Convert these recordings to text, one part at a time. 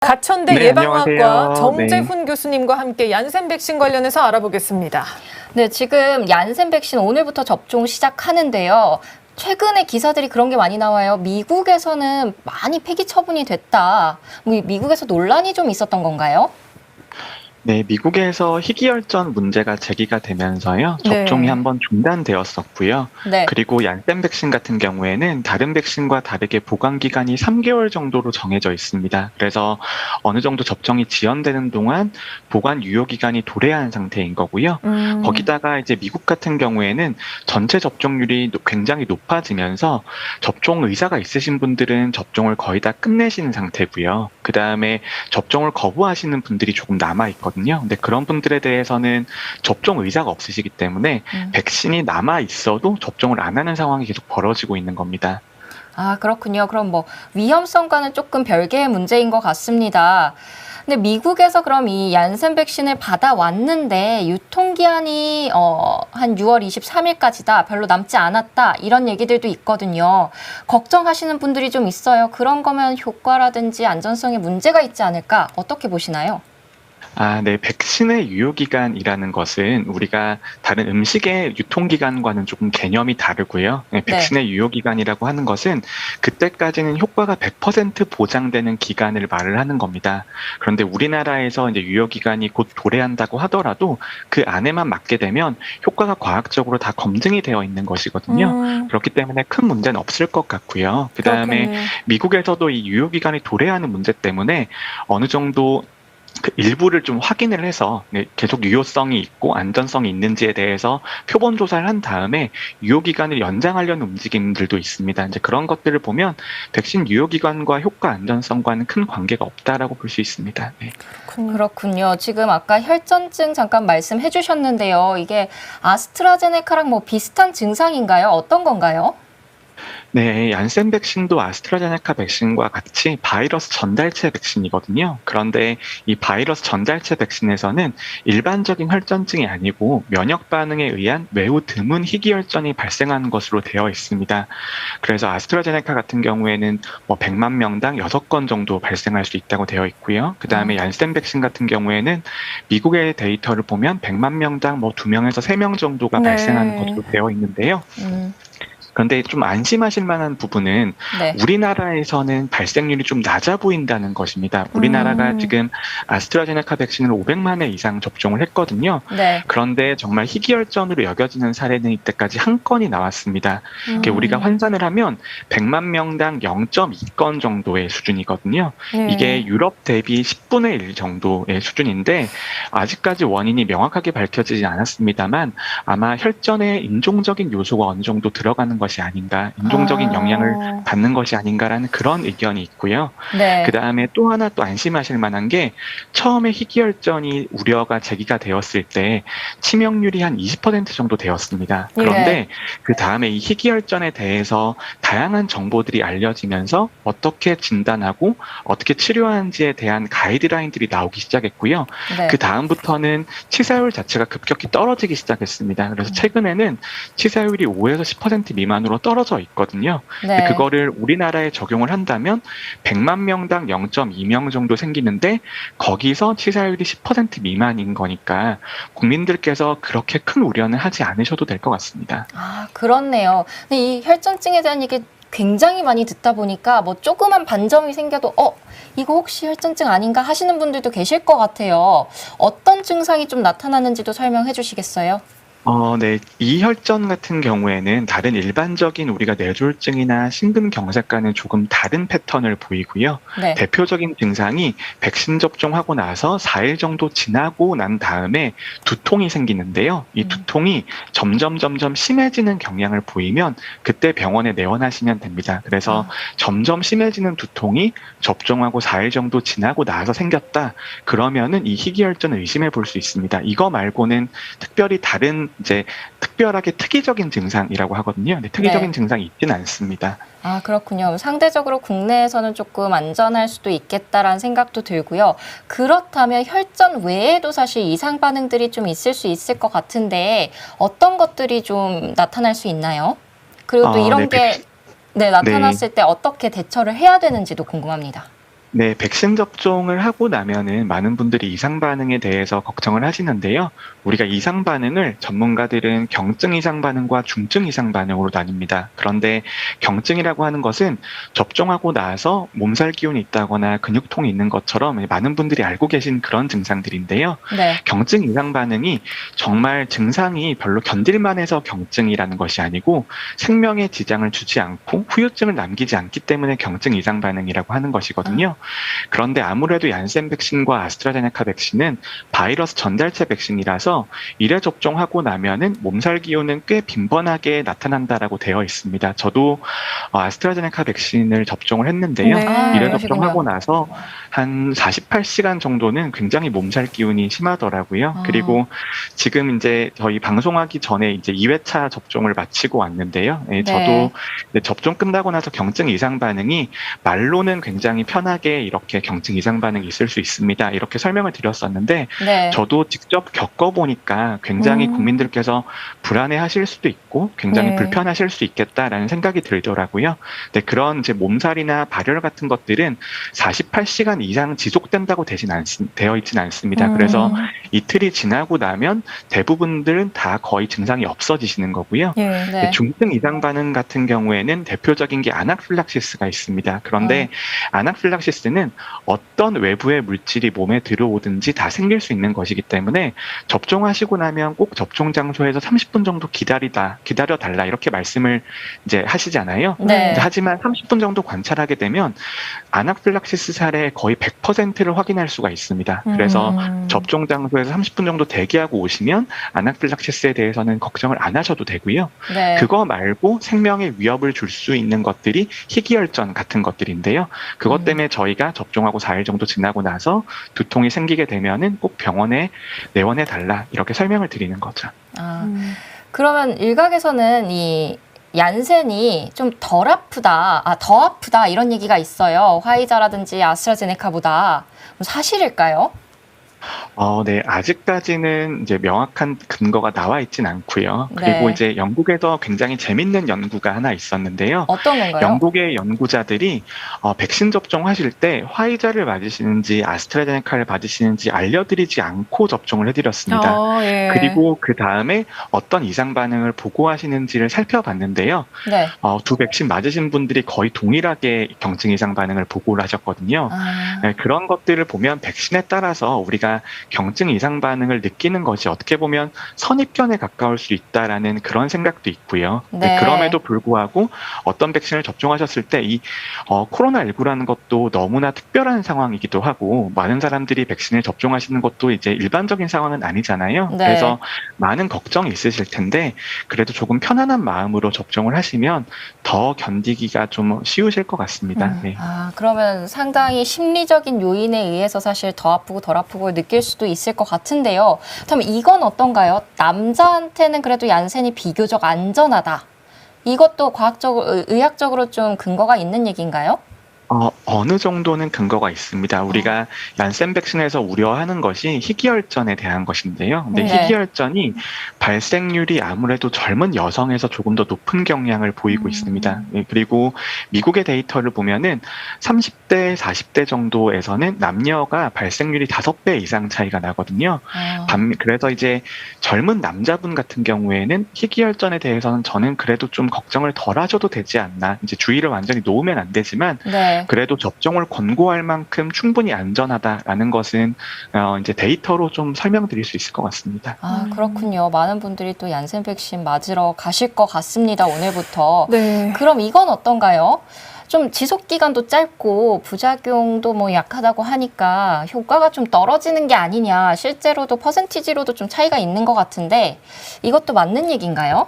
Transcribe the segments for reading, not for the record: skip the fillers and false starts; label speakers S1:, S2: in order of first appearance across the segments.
S1: 가천대
S2: 네,
S1: 예방학과
S2: 안녕하세요.
S1: 정재훈 교수님과 함께 얀센 백신 관련해서 알아보겠습니다.
S3: 네, 지금 얀센 백신 오늘부터 접종 시작하는데요. 최근에 기사들이 그런 게 많이 나와요. 미국에서는 많이 폐기 처분이 됐다. 미국에서 논란이 좀 있었던 건가요?
S2: 네, 미국에서 희귀혈전 문제가 제기가 되면서요.
S1: 네.
S2: 접종이 한번 중단되었었고요.
S3: 네.
S2: 그리고 얀센 백신 같은 경우에는 다른 백신과 다르게 보관 기간이 3개월 정도로 정해져 있습니다. 그래서 어느 정도 접종이 지연되는 동안 보관 유효 기간이 도래한 상태인 거고요. 거기다가 이제 미국 같은 경우에는 전체 접종률이 굉장히 높아지면서 접종 의사가 있으신 분들은 접종을 거의 다 끝내시는 상태고요. 그 다음에 접종을 거부하시는 분들이 조금 남아 있거든요. 근데 그런 분들에 대해서는 접종 의사가 없으시기 때문에 백신이 남아 있어도 접종을 안 하는 상황이 계속 벌어지고 있는 겁니다.
S3: 아, 그렇군요. 그럼 위험성과는 조금 별개의 문제인 것 같습니다. 근데 미국에서 그럼 이 얀센 백신을 받아왔는데 유통기한이 한 6월 23일까지다. 별로 남지 않았다. 이런 얘기들도 있거든요. 걱정하시는 분들이 좀 있어요. 그런 거면 효과라든지 안전성에 문제가 있지 않을까? 어떻게 보시나요?
S2: 네. 백신의 유효기간이라는 것은 우리가 다른 음식의 유통기간과는 조금 개념이 다르고요. 네, 백신의 유효기간이라고 하는 것은 그때까지는 효과가 100% 보장되는 기간을 말을 하는 겁니다. 그런데 우리나라에서 이제 유효기간이 곧 도래한다고 하더라도 그 안에만 맞게 되면 효과가 과학적으로 다 검증이 되어 있는 것이거든요. 그렇기 때문에 큰 문제는 없을 것 같고요. 그 다음에 미국에서도 이 유효기간이 도래하는 문제 때문에 어느 정도 그 일부를 좀 확인을 해서 계속 유효성이 있고 안전성이 있는지에 대해서 표본 조사를 한 다음에 유효기간을 연장하려는 움직임들도 있습니다. 이제 그런 것들을 보면 백신 유효기간과 효과 안전성과는 큰 관계가 없다라고 볼 수 있습니다. 네.
S3: 그렇군요. 지금 아까 혈전증 잠깐 말씀해 주셨는데요. 이게 아스트라제네카랑 비슷한 증상인가요? 어떤 건가요?
S2: 네, 얀센 백신도 아스트라제네카 백신과 같이 바이러스 전달체 백신이거든요. 그런데 이 바이러스 전달체 백신에서는 일반적인 혈전증이 아니고 면역 반응에 의한 매우 드문 희귀혈전이 발생하는 것으로 되어 있습니다. 그래서 아스트라제네카 같은 경우에는 100만 명당 6건 정도 발생할 수 있다고 되어 있고요. 그 다음에 얀센 백신 같은 경우에는 미국의 데이터를 보면 100만 명당 2명에서 3명 정도가 발생하는 것으로 되어 있는데요. 그런데 좀 안심하실 만한 부분은 우리나라에서는 발생률이 좀 낮아 보인다는 것입니다. 우리나라가 지금 아스트라제네카 백신을 500만 회 이상 접종을 했거든요. 그런데 정말 희귀혈전으로 여겨지는 사례는 이때까지 한 건이 나왔습니다. 우리가 환산을 하면 100만 명당 0.2건 정도의 수준이거든요. 이게 유럽 대비 10분의 1 정도의 수준인데 아직까지 원인이 명확하게 밝혀지지 않았습니다만 아마 혈전에 인종적인 요소가 어느 정도 들어가는 것이 아닌가, 인종적인 영향을 받는 것이 아닌가라는 그런 의견이 있고요. 그 다음에 또 하나 또 안심하실 만한 게 처음에 희귀혈전이 우려가 제기가 되었을 때 치명률이 한 20% 정도 되었습니다. 그런데 그 다음에 이 희귀혈전에 대해서 다양한 정보들이 알려지면서 어떻게 진단하고 어떻게 치료하는지에 대한 가이드라인들이 나오기 시작했고요. 그 다음부터는 치사율 자체가 급격히 떨어지기 시작했습니다. 그래서 최근에는 치사율이 5에서 10% 미만으로 떨어져 있거든요. 그거를 우리나라에 적용을 한다면 100만 명당 0.2명 정도 생기는데 거기서 치사율이 10% 미만인 거니까 국민들께서 그렇게 큰 우려는 하지 않으셔도 될 것 같습니다.
S3: 아, 그렇네요. 근데 이 혈전증에 대한 얘기 굉장히 많이 듣다 보니까 조그만 반점이 생겨도 이거 혹시 혈전증 아닌가 하시는 분들도 계실 것 같아요. 어떤 증상이 좀 나타나는지도 설명해 주시겠어요?
S2: 네. 이혈전 같은 경우에는 다른 일반적인 우리가 뇌졸중이나 심근경색과는 조금 다른 패턴을 보이고요. 대표적인 증상이 백신 접종하고 나서 4일 정도 지나고 난 다음에 두통이 생기는데요. 이 두통이 점점 심해지는 경향을 보이면 그때 병원에 내원하시면 됩니다. 그래서 점점 심해지는 두통이 접종하고 4일 정도 지나고 나서 생겼다. 그러면은 이 희귀혈전을 의심해 볼 수 있습니다. 이거 말고는 특별히 다른 이제 특별하게 특이적인 증상이라고 하거든요. 근데 특이적인 증상이 있지는 않습니다.
S3: 아, 그렇군요. 상대적으로 국내에서는 조금 안전할 수도 있겠다라는 생각도 들고요. 그렇다면 혈전 외에도 사실 이상 반응들이 좀 있을 수 있을 것 같은데 어떤 것들이 좀 나타날 수 있나요? 그리고 또 이런 게 나타났을 때 어떻게 대처를 해야 되는지도 궁금합니다.
S2: 네, 백신 접종을 하고 나면은 많은 분들이 이상 반응에 대해서 걱정을 하시는데요. 우리가 이상 반응을 전문가들은 경증 이상 반응과 중증 이상 반응으로 나뉩니다. 그런데 경증이라고 하는 것은 접종하고 나서 몸살 기운이 있다거나 근육통이 있는 것처럼 많은 분들이 알고 계신 그런 증상들인데요.
S3: 네.
S2: 경증 이상 반응이 정말 증상이 별로 견딜만해서 경증이라는 것이 아니고 생명에 지장을 주지 않고 후유증을 남기지 않기 때문에 경증 이상 반응이라고 하는 것이거든요. 그런데 아무래도 얀센 백신과 아스트라제네카 백신은 바이러스 전달체 백신이라서 1회 접종하고 나면은 몸살 기운은 꽤 빈번하게 나타난다라고 되어 있습니다. 저도 아스트라제네카 백신을 접종을 했는데요.
S1: 네.
S2: 1회
S3: 그러시군요.
S2: 접종하고 나서 한 48시간 정도는 굉장히 몸살 기운이 심하더라고요. 그리고 지금 이제 저희 방송하기 전에 이제 2회차 접종을 마치고 왔는데요. 예, 저도 이제 접종 끝나고 나서 경증 이상 반응이 말로는 굉장히 편하게 이렇게 경증 이상 반응이 있을 수 있습니다. 이렇게 설명을 드렸었는데
S3: 네.
S2: 저도 직접 겪어보니까 굉장히 국민들께서 불안해하실 수도 있고 굉장히
S1: 네.
S2: 불편하실 수 있겠다라는 생각이 들더라고요. 근데 그런 이제 몸살이나 발열 같은 것들은 48시간 이상 지속된다고 되어 있지는 않습니다. 그래서 이틀이 지나고 나면 대부분들은 다 거의 증상이 없어지시는 거고요.
S1: 예.
S3: 네.
S2: 중증 이상 반응 같은 경우에는 대표적인 게 아나필락시스가 있습니다. 그런데 아나필락시스는 어떤 외부의 물질이 몸에 들어오든지 다 생길 수 있는 것이기 때문에 접종하시고 나면 꼭 접종 장소에서 30분 정도 기다려 달라 이렇게 말씀을 이제 하시잖아요.
S3: 네.
S2: 하지만 30분 정도 관찰하게 되면 아나필락시스 사례의 거의 100%를 확인할 수가 있습니다. 그래서 접종 장소에서 30분 정도 대기하고 오시면 아나필락시스에 대해서는 걱정을 안 하셔도 되고요.
S3: 네.
S2: 그거 말고 생명에 위협을 줄 수 있는 것들이 희귀혈전 같은 것들인데요. 그것 때문에 저희가 접종하고 4일 정도 지나고 나서 두통이 생기게 되면은 꼭 병원에 내원해 달라 이렇게 설명을 드리는 거죠.
S3: 그러면 일각에서는 이 얀센이 좀 덜 아프다, 더 아프다 이런 얘기가 있어요. 화이자라든지 아스트라제네카보다. 사실일까요?
S2: 네, 아직까지는 이제 명확한 근거가 나와 있진 않고요. 그리고
S3: 네.
S2: 이제 영국에서 굉장히 재밌는 연구가 하나 있었는데요.
S3: 어떤 건가요?
S2: 영국의 연구자들이 백신 접종하실 때 화이자를 맞으시는지 아스트라제네카를 맞으시는지 알려드리지 않고 접종을 해드렸습니다.
S1: 예.
S2: 그리고 그 다음에 어떤 이상 반응을 보고하시는지를 살펴봤는데요.
S3: 네.
S2: 두 백신 맞으신 분들이 거의 동일하게 경증 이상 반응을 보고를 하셨거든요. 네, 그런 것들을 보면 백신에 따라서 우리가 경증 이상 반응을 느끼는 것이 어떻게 보면 선입견에 가까울 수 있다라는 그런 생각도 있고요.
S3: 네.
S2: 그럼에도 불구하고 어떤 백신을 접종하셨을 때 이 코로나19라는 것도 너무나 특별한 상황이기도 하고 많은 사람들이 백신을 접종하시는 것도 이제 일반적인 상황은 아니잖아요.
S3: 네.
S2: 그래서 많은 걱정이 있으실 텐데 그래도 조금 편안한 마음으로 접종을 하시면 더 견디기가 좀 쉬우실 것 같습니다. 네.
S3: 그러면 상당히 심리적인 요인에 의해서 사실 더 아프고 덜 아프고 느낄 수도 있을 것 같은데요. 그럼 이건 어떤가요? 남자한테는 그래도 얀센이 비교적 안전하다. 이것도 과학적으로, 의학적으로 좀 근거가 있는 얘기인가요?
S2: 어느 정도는 근거가 있습니다. 우리가 얀센 백신에서 우려하는 것이 희귀혈전에 대한 것인데요. 근데
S3: 네.
S2: 희귀혈전이 발생률이 아무래도 젊은 여성에서 조금 더 높은 경향을 보이고 있습니다. 그리고 미국의 데이터를 보면은 30대, 40대 정도에서는 남녀가 발생률이 5배 이상 차이가 나거든요. 그래서 이제 젊은 남자분 같은 경우에는 희귀혈전에 대해서는 저는 그래도 좀 걱정을 덜 하셔도 되지 않나. 이제 주의를 완전히 놓으면 안 되지만
S3: 네.
S2: 그래도 접종을 권고할 만큼 충분히 안전하다라는 것은 이제 데이터로 좀 설명드릴 수 있을 것 같습니다.
S3: 그렇군요. 많은 분들이 또 얀센 백신 맞으러 가실 것 같습니다. 오늘부터.
S1: 네.
S3: 그럼 이건 어떤가요? 좀 지속 기간도 짧고 부작용도 뭐 약하다고 하니까 효과가 좀 떨어지는 게 아니냐. 실제로도 퍼센티지로도 좀 차이가 있는 것 같은데 이것도 맞는 얘기인가요?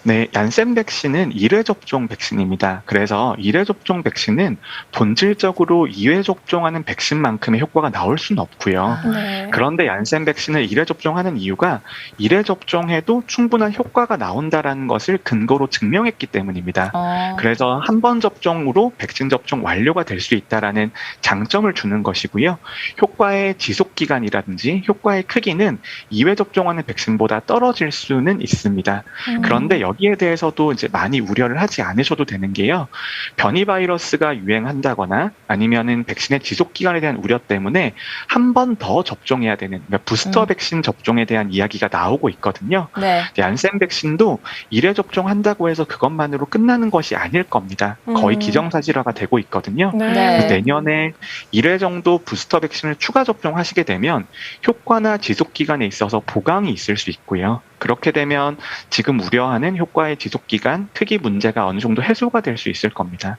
S2: 네, 얀센 백신은 1회 접종 백신입니다. 그래서 1회 접종 백신은 본질적으로 2회 접종하는 백신만큼의 효과가 나올 수는 없고요.
S1: 네.
S2: 그런데 얀센 백신을 1회 접종하는 이유가 1회 접종해도 충분한 효과가 나온다라는 것을 근거로 증명했기 때문입니다. 그래서 한 번 접종으로 백신 접종 완료가 될 수 있다라는 장점을 주는 것이고요. 효과의 지속 기간이라든지 효과의 크기는 2회 접종하는 백신보다 떨어질 수는 있습니다. 그런데 여기에 대해서도 이제 많이 우려를 하지 않으셔도 되는 게요. 변이 바이러스가 유행한다거나 아니면은 백신의 지속 기간에 대한 우려 때문에 한 번 더 접종해야 되는, 그러니까 부스터 백신 접종에 대한 이야기가 나오고 있거든요.
S3: 네.
S2: 얀센 백신도 1회 접종한다고 해서 그것만으로 끝나는 것이 아닐 겁니다. 거의 기정사실화가 되고 있거든요.
S3: 네.
S2: 내년에 1회 정도 부스터 백신을 추가 접종하시게 되면 효과나 지속 기간에 있어서 보강이 있을 수 있고요. 그렇게 되면 지금 우려하는 효과의 지속 기간, 특이 문제가 어느 정도 해소가 될 수 있을 겁니다.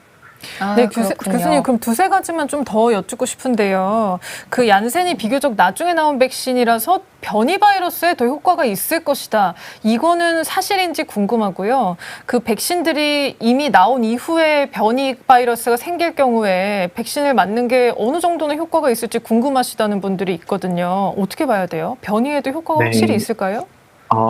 S3: 아,
S1: 네,
S3: 그렇군요.
S1: 교수님, 그럼 두세 가지만 좀 더 여쭙고 싶은데요. 그 얀센이 비교적 나중에 나온 백신이라서 변이 바이러스에 더 효과가 있을 것이다. 이거는 사실인지 궁금하고요. 그 백신들이 이미 나온 이후에 변이 바이러스가 생길 경우에 백신을 맞는 게 어느 정도는 효과가 있을지 궁금하시다는 분들이 있거든요. 어떻게 봐야 돼요? 변이에도 효과가
S2: 네.
S1: 확실히 있을까요?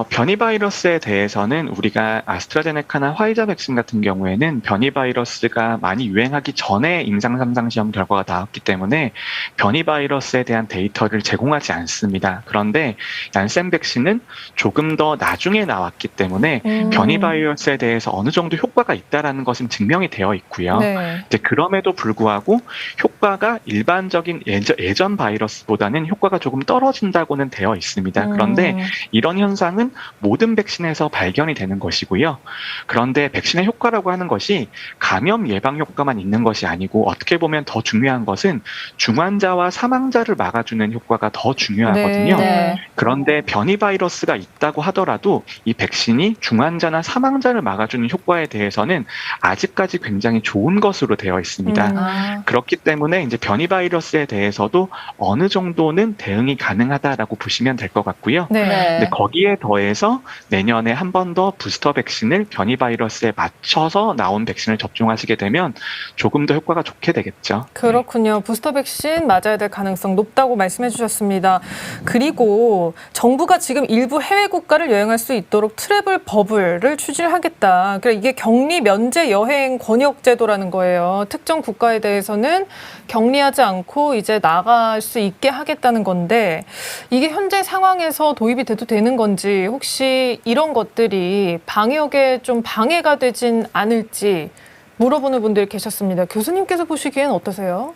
S2: 변이 바이러스에 대해서는 우리가 아스트라제네카나 화이자 백신 같은 경우에는 변이 바이러스가 많이 유행하기 전에 임상 3상 시험 결과가 나왔기 때문에 변이 바이러스에 대한 데이터를 제공하지 않습니다. 그런데 얀센 백신은 조금 더 나중에 나왔기 때문에 변이 바이러스에 대해서 어느 정도 효과가 있다는 것은 증명이 되어 있고요.
S1: 네.
S2: 이제 그럼에도 불구하고 효과가 일반적인 예전 바이러스보다는 효과가 조금 떨어진다고는 되어 있습니다. 그런데 이런 현상은 모든 백신에서 발견이 되는 것이고요. 그런데 백신의 효과라고 하는 것이 감염 예방 효과만 있는 것이 아니고 어떻게 보면 더 중요한 것은 중환자와 사망자를 막아주는 효과가 더 중요하거든요.
S3: 네.
S2: 그런데 변이 바이러스가 있다고 하더라도 이 백신이 중환자나 사망자를 막아주는 효과에 대해서는 아직까지 굉장히 좋은 것으로 되어 있습니다.
S3: 아,
S2: 그렇기 때문에 이제 변이 바이러스에 대해서도 어느 정도는 대응이 가능하다라고 보시면 될 것 같고요.
S1: 네.
S2: 근데 거기에 더해서 내년에 한 번 더 부스터 백신을 변이 바이러스에 맞춰서 나온 백신을 접종하시게 되면 조금 더 효과가 좋게 되겠죠.
S1: 그렇군요. 부스터 백신 맞아야 될 가능성 높다고 말씀해 주셨습니다. 그리고 정부가 지금 일부 해외 국가를 여행할 수 있도록 트래블 버블을 추진하겠다. 그러니까 이게 격리 면제 여행 권역 제도라는 거예요. 특정 국가에 대해서는 격리하지 않고 이제 나갈 수 있게 하겠다는 건데 이게 현재 상황에서 도입이 돼도 되는 건지 혹시 이런 것들이 방역에 좀 방해가 되진 않을지 물어보는 분들이 계셨습니다. 교수님께서 보시기엔 어떠세요?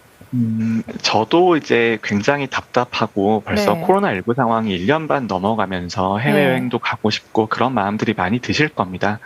S2: 저도 이제 굉장히 답답하고 벌써
S1: 네.
S2: 코로나19 상황이 1년 반 넘어가면서 해외여행도 가고 싶고 그런 마음들이 많이 드실 겁니다.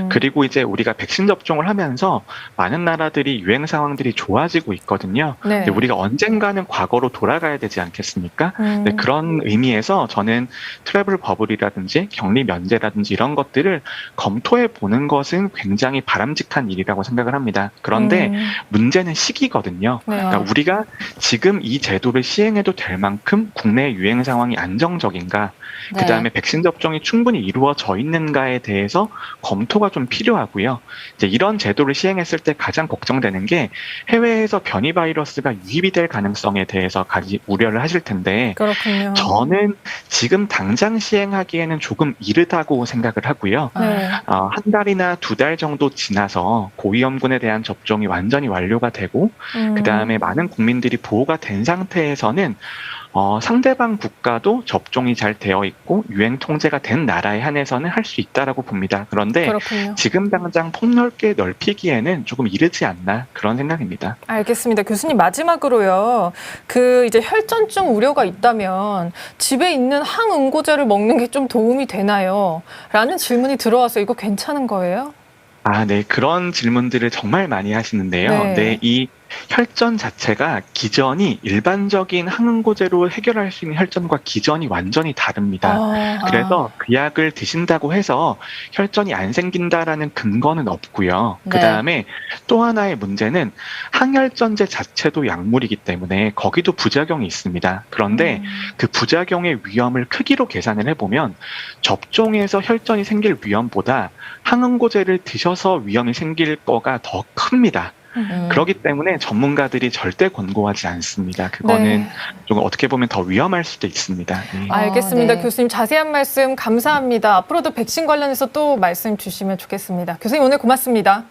S2: 그리고 이제 우리가 백신 접종을 하면서 많은 나라들이 유행 상황들이 좋아지고 있거든요.
S1: 네.
S2: 근데 우리가 언젠가는 과거로 돌아가야 되지 않겠습니까? 네, 그런 의미에서 저는 트래블 버블이라든지 격리 면제라든지 이런 것들을 검토해 보는 것은 굉장히 바람직한 일이라고 생각을 합니다. 그런데 문제는 시기거든요.
S1: 네.
S2: 그러니까 우리가 지금 이 제도를 시행해도 될 만큼 국내 유행 상황이 안정적인가,
S3: 네.
S2: 그다음에 백신 접종이 충분히 이루어져 있는가에 대해서 검토가 좀 필요하고요. 이제 이런 제도를 시행했을 때 가장 걱정되는 게 해외에서 변이 바이러스가 유입이 될 가능성에 대해서 우려를 하실 텐데
S1: 그렇군요.
S2: 저는 지금 당장 시행하기에는 조금 이르다고 생각을 하고요.
S1: 네.
S2: 한 달이나 두 달 정도 지나서 고위험군에 대한 접종이 완전히 완료가 되고 그다음에 많은 국민들이 보호가 된 상태에서는 상대방 국가도 접종이 잘 되어 있고 유행 통제가 된 나라에 한해서는 할 수 있다라고 봅니다. 그런데
S1: 그렇군요.
S2: 지금 당장 폭넓게 넓히기에는 조금 이르지 않나 그런 생각입니다.
S1: 알겠습니다. 교수님 마지막으로요. 그 이제 혈전증 우려가 있다면 집에 있는 항응고제를 먹는 게 좀 도움이 되나요? 라는 질문이 들어와서 이거 괜찮은 거예요?
S2: 네. 그런 질문들을 정말 많이 하시는데요.
S1: 네.
S2: 네, 이 혈전 자체가 기전이 일반적인 항응고제로 해결할 수 있는 혈전과 기전이 완전히 다릅니다. 그래서 그 약을 드신다고 해서 혈전이 안 생긴다라는 근거는 없고요.
S3: 네.
S2: 그다음에 또 하나의 문제는 항혈전제 자체도 약물이기 때문에 거기도 부작용이 있습니다. 그런데 그 부작용의 위험을 크기로 계산을 해보면 접종해서 혈전이 생길 위험보다 항응고제를 드셔서 위험이 생길 거가 더 큽니다. 그렇기 때문에 전문가들이 절대 권고하지 않습니다. 그거는
S1: 네.
S2: 좀 어떻게 보면 더 위험할 수도 있습니다. 네.
S1: 알겠습니다.
S3: 네.
S1: 교수님 자세한 말씀 감사합니다. 앞으로도 백신 관련해서 또 말씀 주시면 좋겠습니다. 교수님 오늘 고맙습니다.